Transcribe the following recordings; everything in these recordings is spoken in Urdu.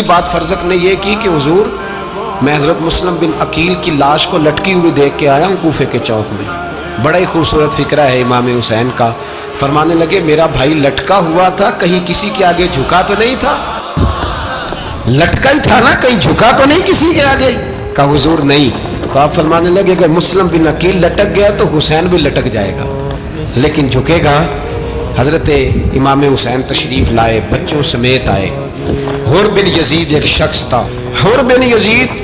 بات فرزق نے یہ کی کہ حضور میں حضرت مسلم بن عقیل کی لاش کو لٹکی ہوئی دیکھ کے آیا ہوں کوفے کے چوک میں. بڑا ہی خوبصورت فکرہ ہے امام حسین کا. فرمانے لگے میرا بھائی لٹکا ہوا تھا, کہیں کسی کے آگے جھکا تو نہیں تھا؟ لٹکا ہی تھا نا, کہیں جھکا تو نہیں کسی کے آگے؟ کہا حضور نہیں. تو آپ فرمانے لگے اگر مسلم بن عقیل لٹک گیا تو حسین بھی لٹک جائے گا, لیکن جھکے گا. حضرت امام حسین تشریف لائے, بچوں سمیت آئے. حر بن یزید ایک شخص تھا. حر بن یزید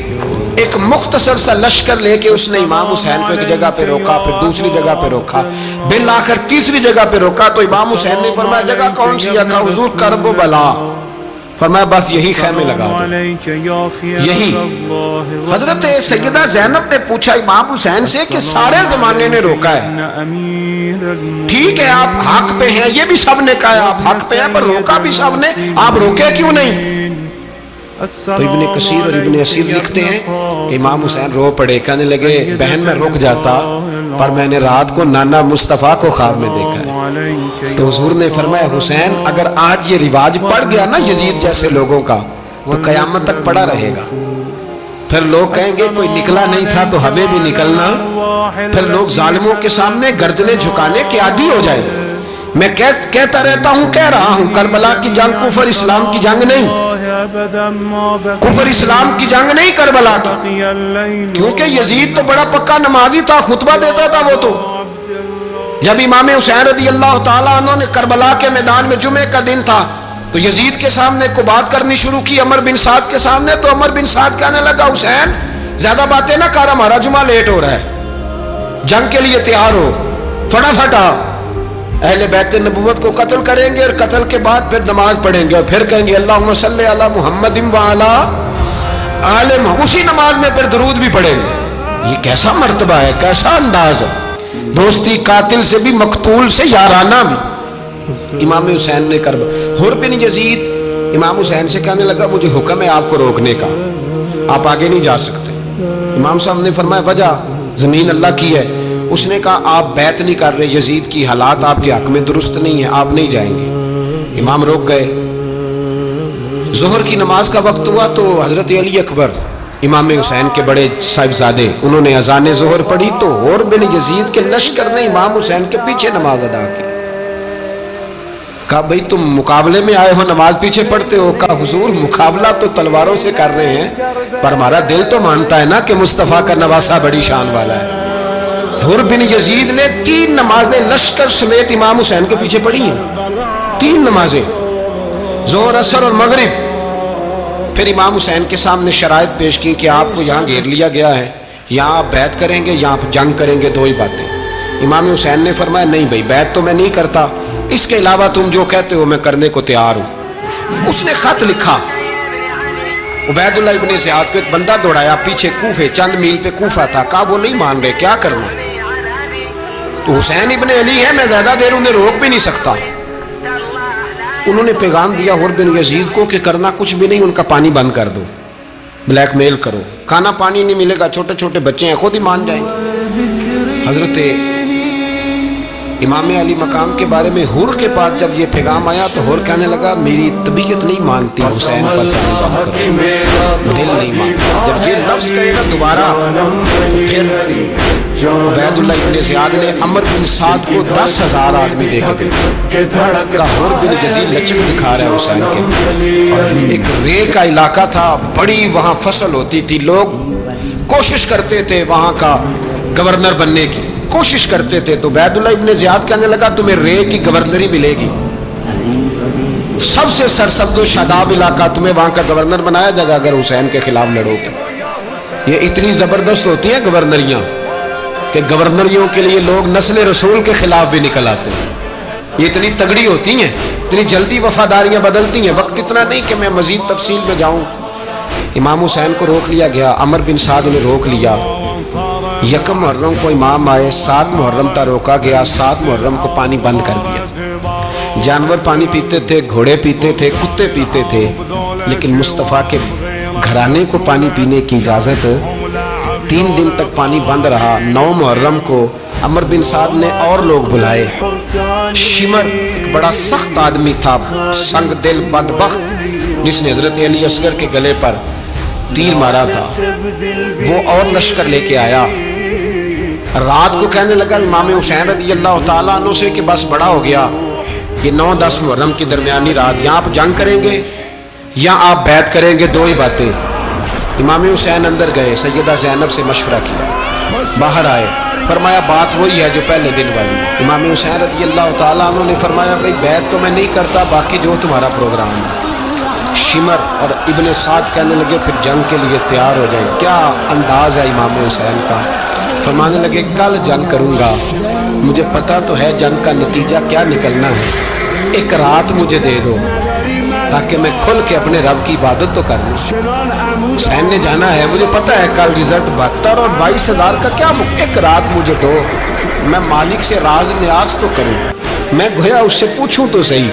ایک مختصر سا لشکر لے کے اس نے امام حسین کو ایک جگہ پہ روکا, پھر دوسری جگہ پہ روکا, بالآخر تیسری جگہ پہ روکا. تو امام حسین نے فرمایا جگہ کون سی ہے؟ کہا حضور کرب و بلا. فرمایا بس یہی خیمے لگا دو, یہی. حضرت سیدہ زینب نے پوچھا امام حسین سے کہ سارے زمانے نے روکا ہے, ٹھیک ہے آپ حق پہ ہیں, یہ بھی سب نے کہا آپ حق پہ ہیں, پر روکا بھی سب نے, آپ روکے کیوں نہیں؟ تو ابن کثیر اور ابن اسیر لکھتے ہیں کہ امام حسین رو پڑے, کہنے لگے بہن میں رک جاتا پر میں نے رات کو نانا مصطفیٰ کو خواب میں دیکھا ہے. تو حضور نے فرمایا حسین اگر آج یہ رواج پڑ گیا نا یزید جیسے لوگوں کا تو قیامت تک پڑا رہے گا. پھر لوگ کہیں گے کوئی نکلا نہیں تھا تو ہمیں بھی نکلنا. پھر لوگ ظالموں کے سامنے گردنیں جھکانے کے عادی ہو جائیں. میں کہتا رہتا ہوں, کہہ رہا ہوں, کربلا کی جنگ کفر اسلام کی جنگ نہیں, کفر اسلام کی جنگ نہیں کربلا کی, کیونکہ یزید تو بڑا پکا نمازی تھا, خطبہ دیتا تھا. وہ تو جب امام حسین رضی اللہ تعالیٰ عنہ نے کربلا کے میدان میں جمعے کا دن تھا تو یزید کے سامنے کو بات کرنی شروع کی, عمر بن سعد کے سامنے. تو عمر بن سعد کہنے لگا حسین زیادہ باتیں نہ کر, ہمارا جمعہ لیٹ ہو رہا ہے, جنگ کے لیے تیار ہو, فٹافٹ آ. اہل بیت نبوت کو قتل کریں گے اور قتل کے بعد پھر نماز پڑھیں گے اور پھر کہیں گے اللہم صلی علی محمد وعلی آل محمد, اسی نماز میں پھر درود بھی پڑھیں گے. یہ کیسا مرتبہ ہے, کیسا انداز ہے, دوستی قاتل سے بھی مقتول سے یارانہ بھی. امام حسین نے حر بن یزید امام حسین سے کہنے لگا مجھے حکم ہے آپ کو روکنے کا, آپ آگے نہیں جا سکتے. امام صاحب نے فرمایا وجہ زمین اللہ کی ہے. اس نے کہا آپ بیعت نہیں کر رہے, یزید کی حالات آپ کے حق میں درست نہیں ہے, آپ نہیں جائیں گے. امام روک گئے. ظہر کی نماز کا وقت ہوا تو حضرت علی اکبر امام حسین کے بڑے صاحبزادے انہوں نے اذان ظہر پڑھی تو حر بن یزید کے لشکر نے امام حسین کے پیچھے نماز ادا کی. کہا بھئی تم مقابلے میں آئے ہو, نماز پیچھے پڑھتے ہو؟ کہا حضور مقابلہ تو تلواروں سے کر رہے ہیں پر ہمارا دل تو مانتا ہے نا کہ مصطفیٰ کا نواسہ بڑی شان والا ہے. حر بن یزید نے 3 نمازیں لشکر سمیت امام حسین کے پیچھے پڑھی ہیں, 3 نمازیں, ظہر اثر اور مغرب. پھر امام حسین کے سامنے شرائط پیش کی کہ آپ کو یہاں گھیر لیا گیا ہے, یہاں آپ بیعت کریں گے, یہاں جنگ کریں گے, 2 ہی باتیں. امام حسین نے فرمایا نہیں بھائی بیعت تو میں نہیں کرتا, اس کے علاوہ تم جو کہتے ہو میں کرنے کو تیار ہوں. اس نے خط لکھا, عبید اللہ ابن زیاد کو ایک بندہ دوڑایا پیچھے کوفے, چند میل پہ کوفہ تھا. کہا وہ نہیں مان رہے, کیا کرنا؟ تو حسین ابن علی ہے, میں زیادہ دیر انہیں روک بھی نہیں سکتا. انہوں نے پیغام دیا حر بن یزید کو کہ کرنا کچھ بھی نہیں, ان کا پانی بند کر دو, بلیک میل کرو, کھانا پانی نہیں ملے گا, چھوٹے چھوٹے بچے ہیں خود ہی مان جائیں گے. حضرت امام علی مقام کے بارے میں حر کے پاس جب یہ پیغام آیا تو حر کہنے لگا میری طبیعت نہیں مانتی حسین پر پانی بند کرو, دل نہیں مانتا. جب یہ لفظ کہے گا دوبارہ پھر عبید اللہ ابن زیاد نے عمر بن سعد کو 10,000 آدمی دے کے کہا حر بن یزید لچک دکھا رہا ہے حسین کے. اور ایک رے کا علاقہ تھا, بڑی وہاں فصل ہوتی تھی, لوگ کوشش کرتے تھے وہاں کا گورنر بننے کی, کوشش کرتے تھے. تو عبید اللہ ابن زیاد کہنے لگا تمہیں رے کی گورنری ملے گی, سب سے سرسبز و شاداب علاقہ, تمہیں وہاں کا گورنر بنایا جائے گا اگر حسین کے خلاف لڑو گے. یہ اتنی زبردست ہوتی ہیں گورنریاں کہ گورنریوں کے لیے لوگ نسل رسول کے خلاف بھی نکل آتے ہیں. یہ اتنی تگڑی ہوتی ہیں, اتنی جلدی وفاداریاں بدلتی ہیں. وقت اتنا نہیں کہ میں مزید تفصیل میں جاؤں. امام حسین کو روک لیا گیا, عمر بن سعد نے روک لیا. 1 محرم کو امام آئے, 7 محرم تا روکا گیا, 7 محرم کو پانی بند کر دیا. جانور پانی پیتے تھے, گھوڑے پیتے تھے, کتے پیتے تھے, لیکن مصطفیٰ کے گھرانے کو پانی پینے کی اجازت. 3 دن تک پانی بند رہا. 9 محرم کو عمر بن سعد نے اور لوگ بلائے. شمر ایک بڑا سخت آدمی تھا, سنگ دل بدبخت, جس نے حضرت علی اصغر کے گلے پر تیر مارا تھا، وہ اور لشکر لے کے آیا. رات کو کہنے لگا امام حسین رضی اللہ تعالیٰ عنہ سے کہ بس بڑا ہو گیا، یہ 9-10 محرم کی درمیانی رات، یا آپ جنگ کریں گے یا آپ بیعت کریں گے، دو ہی باتیں. امام حسین اندر گئے، سیدہ زینب سے مشورہ کیا، باہر آئے، فرمایا بات وہی ہے جو پہلے دن والی. امام حسین رضی اللہ تعالیٰ عنہ نے فرمایا بھائی بیعت تو میں نہیں کرتا، باقی جو تمہارا پروگرام ہے. شمر اور ابن سعد کہنے لگے پھر جنگ کے لیے تیار ہو جائیں. کیا انداز ہے امام حسین کا. فرمانے لگے کل جنگ کروں گا، مجھے پتا تو ہے جنگ کا نتیجہ کیا نکلنا ہے، ایک رات مجھے دے دو تاکہ میں کھل کے اپنے رب کی عبادت تو کروں. حسین نے جانا ہے، مجھے پتا ہے کل رزلٹ 72 اور 22,000 کا کیا، ایک رات مجھے دو، میں مالک سے راز نیاز تو کروں. میں گویا اس سے پوچھوں تو صحیح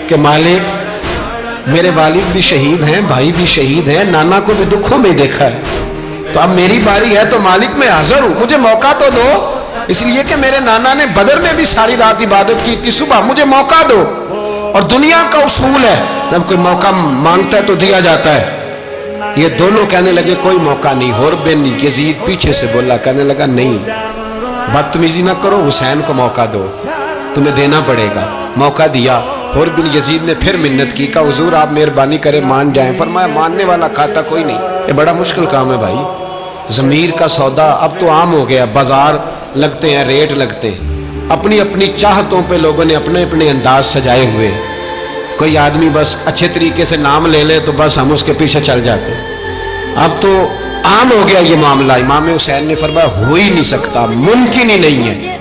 کہ مالک میرے والد بھی شہید ہیں، بھائی بھی شہید ہیں، نانا کو بھی دکھوں میں دیکھا ہے، تو اب میری باری ہے تو مالک میں حاضر ہوں، مجھے موقع تو دو. اس لیے کہ میرے نانا نے بدر میں بھی ساری رات عبادت کی تھی، صبح مجھے موقع دو. اور دنیا کا اصول ہے جب کوئی موقع مانگتا ہے تو دیا جاتا ہے. یہ دونوں کہنے لگے کوئی موقع نہیں. حر بن یزید پیچھے سے بولا، کہنے لگا نہیں بدتمیزی نہ کرو، حسین کو موقع دو، تمہیں دینا پڑے گا. موقع دیا. حر بن یزید نے پھر منت کی، کہا حضور آپ مہربانی کرے مان جائیں. فرمایا ماننے والا کھاتا کوئی نہیں. یہ بڑا مشکل کام ہے بھائی. ضمیر کا سودا اب تو عام ہو گیا، بازار لگتے ہیں، ریٹ لگتے ہیں، اپنی اپنی چاہتوں پہ لوگوں نے اپنے اپنے انداز سجائے ہوئے. کوئی آدمی بس اچھے طریقے سے نام لے لے تو بس ہم اس کے پیچھے چل جاتے. اب تو عام ہو گیا یہ معاملہ. امام حسین نے فرمایا ہو ہی نہیں سکتا، ممکن ہی نہیں ہے.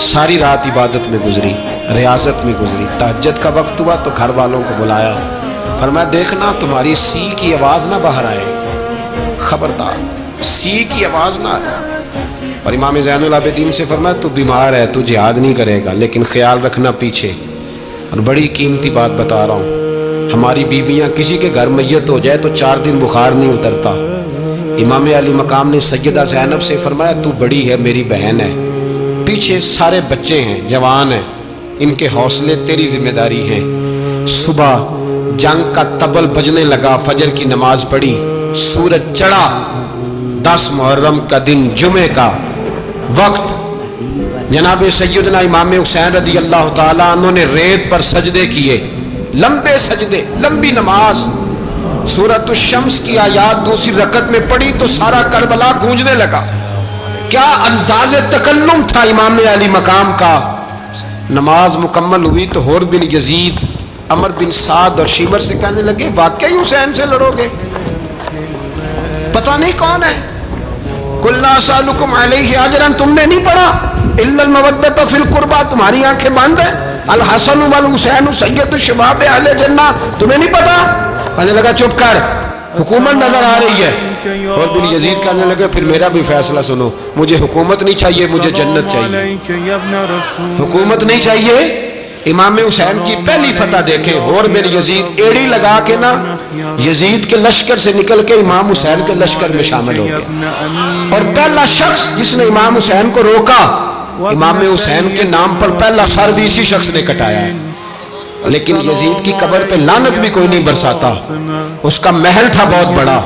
ساری رات عبادت میں گزری، ریاضت میں گزری. تہجد کا وقت ہوا تو گھر والوں کو بلایا، فرمایا دیکھنا تمہاری سی کی آواز نہ باہر آئے، خبردار سی کی آواز نہ آئے. اور امام زین العابدین سے فرمایا تو بیمار ہے، تو جہاد نہیں کرے گا، لیکن خیال رکھنا پیچھے. اور بڑی قیمتی بات بتا رہا ہوں، ہماری بیویاں کسی کے گھر میت ہو جائے تو 4 دن بخار نہیں اترتا. امام علی مقام نے سیدہ زینب سے فرمایا تو بڑی ہے، میری بہن ہے، پیچھے سارے بچے ہیں، جوان ہیں، ان کے حوصلے تیری ذمہ داری ہیں. صبح جنگ کا طبل بجنے لگا، فجر کی نماز پڑھی، سورج چڑھا، 10 محرم کا دن، جمعے کا وقت. جناب سیدنا امام حسین رضی اللہ تعالیٰ عنہ نے ریت پر سجدے کیے، لمبے سجدے، لمبی نماز. سورۃ الشمس کی آیات دوسری رکعت میں پڑھی تو سارا کربلا گونجنے لگا. کیا انداز تکلم تھا امام علی مقام کا. نماز مکمل ہوئی تو حر بن یزید، عمر بن سعد اور شیمر سے کہنے لگے واقعی حسین سے لڑو گے؟ پتہ نہیں کون ہے. قل لا اسألکم علیہ اجرا، تم نے نہیں پڑھا الا المودۃ فی القربى، تمہاری آنکھیں بند ہیں. الحسن والحسین سید الشباب اہل جنہ، تمہیں نہیں پتا؟ کہنے لگا چپ کر، حکومت نظر آ رہی ہے. اور بن یزید کہنے لگے پھر میرا بھی فیصلہ سنو، مجھے حکومت نہیں چاہیے، مجھے جنت چاہیے. حکومت نہیں چاہیے. امام حسین کی پہلی فتح دیکھیں، اور بن یزید ایڑی لگا کے نا یزید کے لشکر سے نکل کے امام حسین کے لشکر میں شامل ہو گئے. اور پہلا شخص جس نے امام حسین کو روکا، امام حسین کے نام پر پہلا سر بھی اسی شخص نے کٹایا ہے. لیکن یزید کی قبر پہ لعنت بھی کوئی نہیں برساتا، اس کا محل تھا بہت بڑا.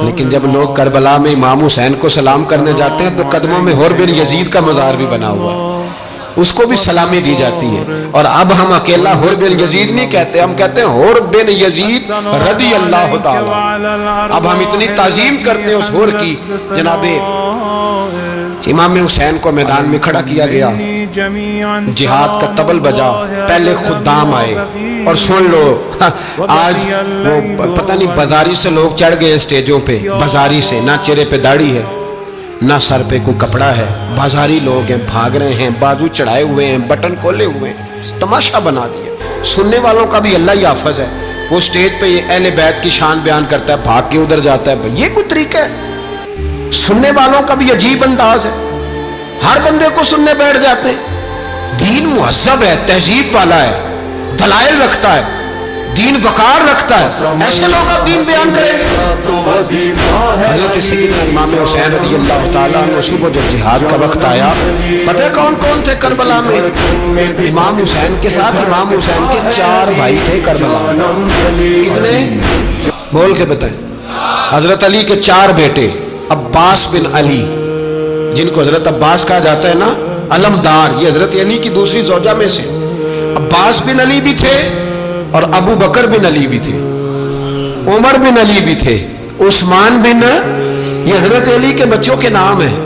لیکن جب لوگ کربلا میں امام حسین کو سلام کرنے جاتے ہیں تو قدموں میں حر بن یزید کا مزار بھی بنا ہوا ہے، اس کو بھی سلامی دی جاتی ہے. اور اب ہم اکیلا حر بن یزید نہیں کہتے، ہم کہتے ہیں حر بن یزید رضی اللہ تعالی. اب ہم اتنی تعظیم کرتے ہیں اس حر کی. جناب امام حسین کو میدان میں کھڑا کیا گیا، جہاد کا طبل بجا، پہلے خدام آئے. اور سن لو آج وہ پتہ نہیں بازاری سے لوگ چڑھ گئے اسٹیجوں پہ، بازاری سے، نہ چہرے پہ داڑھی ہے نہ سر پہ کوئی کپڑا ہے، بازاری لوگ ہیں، بھاگ رہے ہیں، بازو چڑھائے ہوئے ہیں، بٹن کھولے ہوئے ہیں، تماشا بنا دیا. سننے والوں کا بھی اللہ ہی حافظ ہے. وہ سٹیج پہ یہ اہل بیت کی شان بیان کرتا ہے، بھاگ کے ادھر جاتا ہے. یہ کوئی طریقہ ہے؟ سننے والوں کا بھی عجیب انداز ہے، ہر بندے کو سننے بیٹھ جاتے ہیں. دین مہذب ہے، تہذیب والا ہے، دلائل رکھتا ہے. دین وقار رکھتا ہے، ایسے لوگ اب دین بیان کریں۔ حضرت سیدنا امام حسین رضی اللہ تعالیٰ عنہ صبح جب جہاد کا وقت آیا، پتہ ہے کون کون تھے کربلا میں؟ امام حسین کے ساتھ امام حسین کے 4 بھائی تھے کربلا میں۔ کتنے؟ بول کے بتائیں۔ حضرت علی کے 4 بیٹے، عباس بن علی، جن کو حضرت عباس کہا جاتا ہے نا، علمدار، یہ حضرت علی کی دوسری زوجہ میں سے عباس بن علی بھی تھے، اور ابو بکر بن علی بھی تھے، عمر بن علی بھی تھے، عثمان بن، یہ حضرت علی کے بچوں کے نام ہیں۔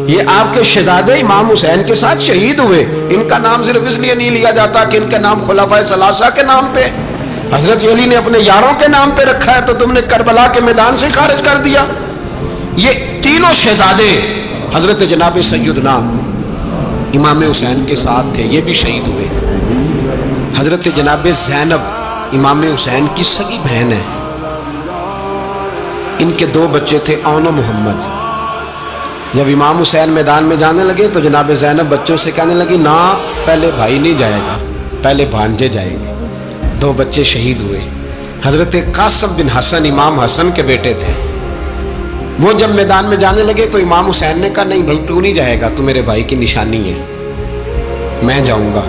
یہ آپ کے شہزادے امام حسین کے ساتھ شہید ہوئے، ان کا نام صرف اس لیے نہیں لیا جاتا کہ ان کے نام خلفائے ثلاثہ کے نام پہ، حضرت علی نے اپنے یاروں کے نام پہ رکھا ہے، تو تم نے کربلا کے میدان سے خارج کر دیا۔ یہ تینوں شہزادے حضرت جناب سیدنا امام حسین کے ساتھ تھے، یہ بھی شہید ہوئے۔ حضرت جناب زینب امام حسین کی سگی بہن ہے، ان کے 2 بچے تھے، اون و محمد۔ جب امام حسین میدان میں جانے لگے تو جناب زینب بچوں سے کہنے لگی، نہ پہلے بھائی نہیں جائے گا، پہلے بھانجے جائیں گے۔ 2 بچے شہید ہوئے۔ حضرت قاسم بن حسن امام حسن کے بیٹے تھے، وہ جب میدان میں جانے لگے تو امام حسین نے کہا، نہیں بھائی تو نہیں جائے گا، تو میرے بھائی کی نشانی ہے، میں جاؤں گا۔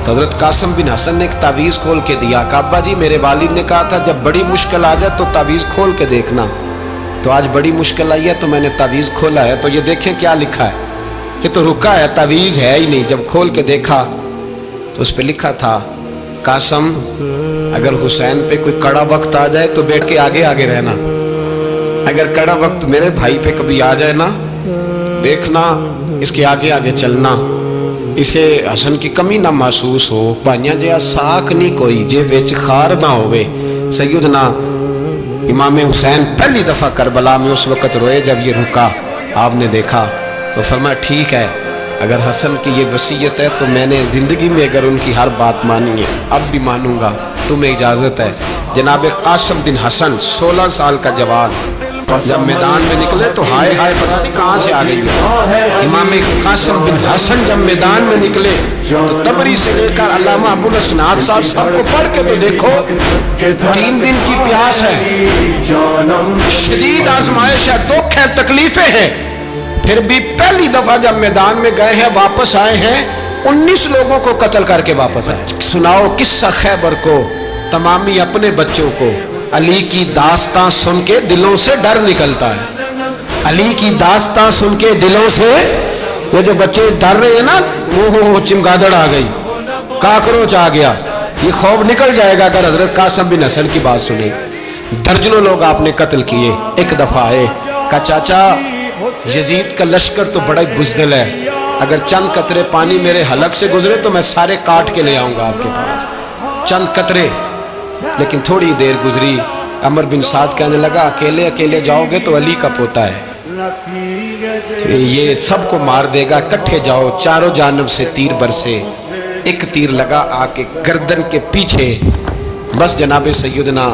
تو حضرت قاسم بن حسن نے ایک تعویذ کھول کے دیا، کہ ابا جی میرے والد نے کہا تھا جب بڑی مشکل آ جائے تو تعویذ کھول کے دیکھنا، تو آج بڑی مشکل آئی ہے تو میں نے تعویذ کھولا ہے، تو یہ دیکھیں کیا لکھا ہے، یہ تو رکا ہے، تعویذ ہے ہی نہیں۔ جب کھول کے دیکھا تو اس پہ لکھا تھا، قاسم اگر حسین پہ کوئی کڑا وقت آ جائے تو بیٹھ کے آگے آگے رہنا، اگر کڑا وقت میرے بھائی پہ کبھی آ جائے نا، دیکھنا اس کے آگے آگے چلنا، اسے حسن کی کمی نہ محسوس ہو، پائیاں جیا ساکھ نہیں کوئی جے وچ خار نہ ہوئے۔ سیدنا امام حسین پہلی دفعہ کربلا میں اس وقت روئے جب یہ رکا، آپ نے دیکھا تو فرمایا ٹھیک ہے، اگر حسن کی یہ وصیت ہے تو میں نے زندگی میں اگر ان کی ہر بات مانی ہے اب بھی مانوں گا، تمہیں اجازت ہے۔ جناب قاسم بن حسن 16 سال کا جوان جب میدان میں نکلے تو ہائے ہائے پتہ نہیں کہاں سے آ گئی ہے۔ امام قاسم بن حسن جب میدان میں نکلے تو تبری سے لے کر علامہ ابو الاسناد صاحب کو پڑھ کے تو دیکھو، 3 دن کی پیاس ہے، شدید آزمائش ہے، دکھ ہے، تکلیفیں ہیں، پھر بھی پہلی دفعہ جب میدان میں گئے ہیں واپس آئے ہیں 19 لوگوں کو قتل کر کے واپس آئے۔ سناؤ قصہ خیبر کو، تمامی اپنے بچوں کو، علی کی داستان سن کے دلوں سے ڈر نکلتا ہے، علی کی داستان سن کے دلوں سے، یہ جو بچے ڈر رہے ہیں نا، وہ چمگادڑ آ گئی، کاکروچ آ گیا، یہ خوف نکل جائے گا اگر حضرت قاسم بن حسن کی بات سنیں۔ درجنوں لوگ آپ نے قتل کیے۔ ایک دفعہ آئے، کہا چاچا یزید کا لشکر تو بڑا بزدل ہے، اگر چند قطرے پانی میرے حلق سے گزرے تو میں سارے کاٹ کے لے آؤں گا آپ کے پاس، چند قطرے۔ لیکن تھوڑی دیر گزری، عمر بن سعد کہنے لگا اکیلے اکیلے جاؤ گے تو علی کا پوتا ہے، یہ سب کو مار دے گا، کٹھے جاؤ۔ چاروں جانب سے تیر برسے، ایک تیر لگا آ کے گردن کے پیچھے، بس جناب سیدنا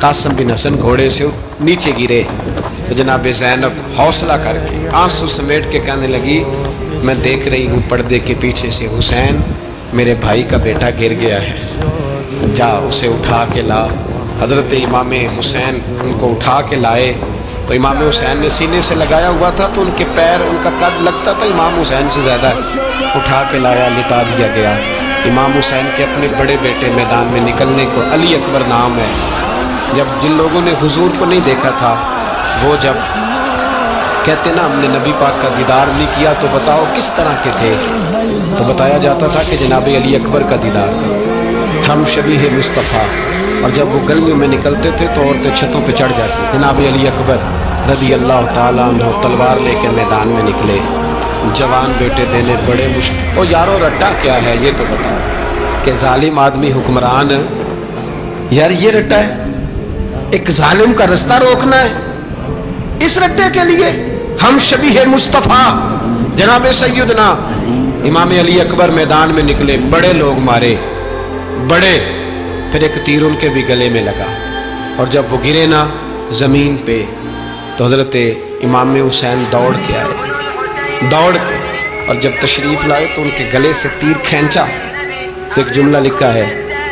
قاسم بن حسن گھوڑے سے نیچے گرے تو جناب زینب حوصلہ کر کے آنسو سمیٹ کے کہنے لگی، میں دیکھ رہی ہوں پردے کے پیچھے سے حسین میرے بھائی کا بیٹا گر گیا ہے، جا اسے اٹھا کے لا۔ حضرت امام حسین ان کو اٹھا کے لائے تو امام حسین نے سینے سے لگایا ہوا تھا تو ان کے پیر، ان کا قد لگتا تھا امام حسین سے زیادہ، اٹھا کے لایا، لٹا دیا گیا۔ امام حسین کے اپنے بڑے بیٹے میدان میں نکلنے کو، علی اکبر نام ہے، جب جن لوگوں نے حضور کو نہیں دیکھا تھا وہ جب کہتے نا ہم نے نبی پاک کا دیدار نہیں کیا تو بتاؤ کس طرح کے تھے، تو بتایا جاتا تھا کہ جناب علی اکبر کا دیدار کرو، ہم شبیہ مصطفیٰ۔ اور جب وہ گلیوں میں نکلتے تھے تو عورتیں چھتوں پہ چڑھ جاتی۔ جناب علی اکبر رضی اللہ تعالیٰ عنہ تلوار لے کے میدان میں نکلے، جوان بیٹے دینے بڑے مشکل۔ او یارو رٹا کیا ہے یہ تو بتاؤ، کہ ظالم آدمی حکمران، یار یہ رٹا ہے، ایک ظالم کا رستہ روکنا ہے، اس رٹے کے لیے ہم شبیہ مصطفیٰ جناب سیدنا امام علی اکبر میدان میں نکلے، بڑے لوگ مارے، بڑے، پھر ایک تیر ان کے بھی گلے میں لگا، اور جب وہ گرے نا زمین پہ تو حضرت امام حسین دوڑ کے آئے، دوڑ کے، اور جب تشریف لائے تو ان کے گلے سے تیر کھینچا تو ایک جملہ لکھا ہے،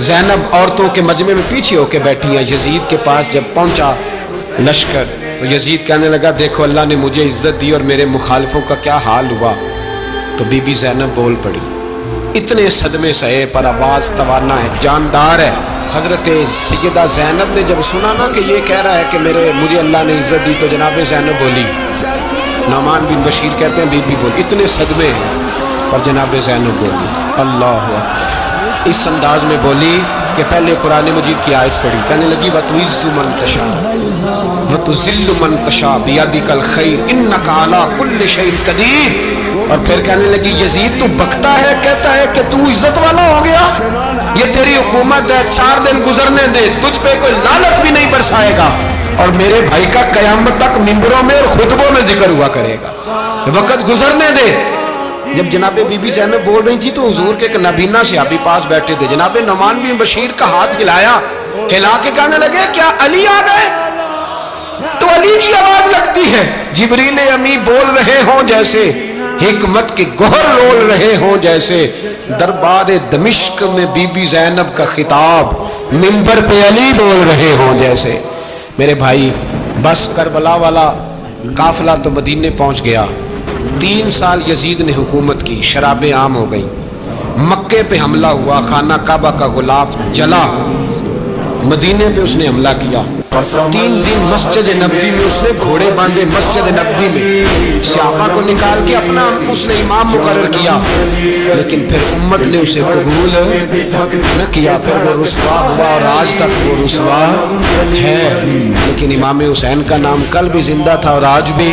زینب عورتوں کے مجمع میں پیچھے ہو کے بیٹھی ہیں. یزید کے پاس جب پہنچا لشکر تو یزید کہنے لگا دیکھو اللہ نے مجھے عزت دی اور میرے مخالفوں کا کیا حال ہوا. تو بی بی زینب بول پڑی. اتنے صدمے سہے پر آواز توانا ہے, جاندار ہے. حضرت سیدہ زینب نے جب سنا نا کہ یہ کہہ رہا ہے کہ مجھے اللہ نے عزت دی, تو جناب زینب بولی. نعمان بن بشیر کہتے ہیں بی بی بولی. اتنے صدمے ہیں پر جناب زینب بولی. اللہ اکبر. اس انداز میں بولی کہ پہلے قرآن مجید کی آیت پڑھی, کہنے لگی وَتُعِزُّ مَن تَشَاءُ وَتُذِلُّ مَن تَشَاءُ بِيَدِكَ الْخَيْرُ إِنَّكَ عَلَىٰ كُلِّ شَيْءٍ قَدِيرٌ. اور پھر کہنے لگی یزید تو بکتا ہے, کہتا ہے کہ تو عزت والا ہو گیا, یہ تیری حکومت ہے, 4 دن گزرنے دے, تجھ پہ کوئی لعنت بھی نہیں برسائے گا, اور میرے بھائی کا قیامت تک ممبروں میں اور خطبوں میں ذکر ہوا کرے گا, وقت گزرنے دے. جب جناب بی بی زینب بول رہی تھی تو حضور کے ایک نابینا صحابی پاس بیٹھے تھے. جناب نعمان بن بشیر کا ہاتھ ہلایا, ہلا کے کہنے لگے کیا علی آ گئے؟ تو علی کی آواز لگتی ہے. جبریل امی بول رہے ہوں جیسے, حکمت کے گوہر رول رہے ہوں جیسے, دربار دمشق میں بی بی زینب کا خطاب منبر پہ علی بول رہے ہوں جیسے. میرے بھائی بس کربلا والا قافلہ تو مدینے پہنچ گیا. 3 سال یزید نے حکومت کی, شرابیں عام ہو گئی, مکے پہ حملہ ہوا, خانہ کعبہ کا غلاف جلا, مدینے پہ اس نے حملہ کیا. 3 دن مسجد نبوی میں اس نے گھوڑے باندھے, مسجد نبوی میں صحابہ کو نکال کے اپنا اس نے امام مقرر کیا, لیکن پھر امت نے اسے قبول نہ کیا. پھر وہ رسوا ہوا اور آج تک وہ رسوا ہے, لیکن امام حسین کا نام کل بھی زندہ تھا اور آج بھی.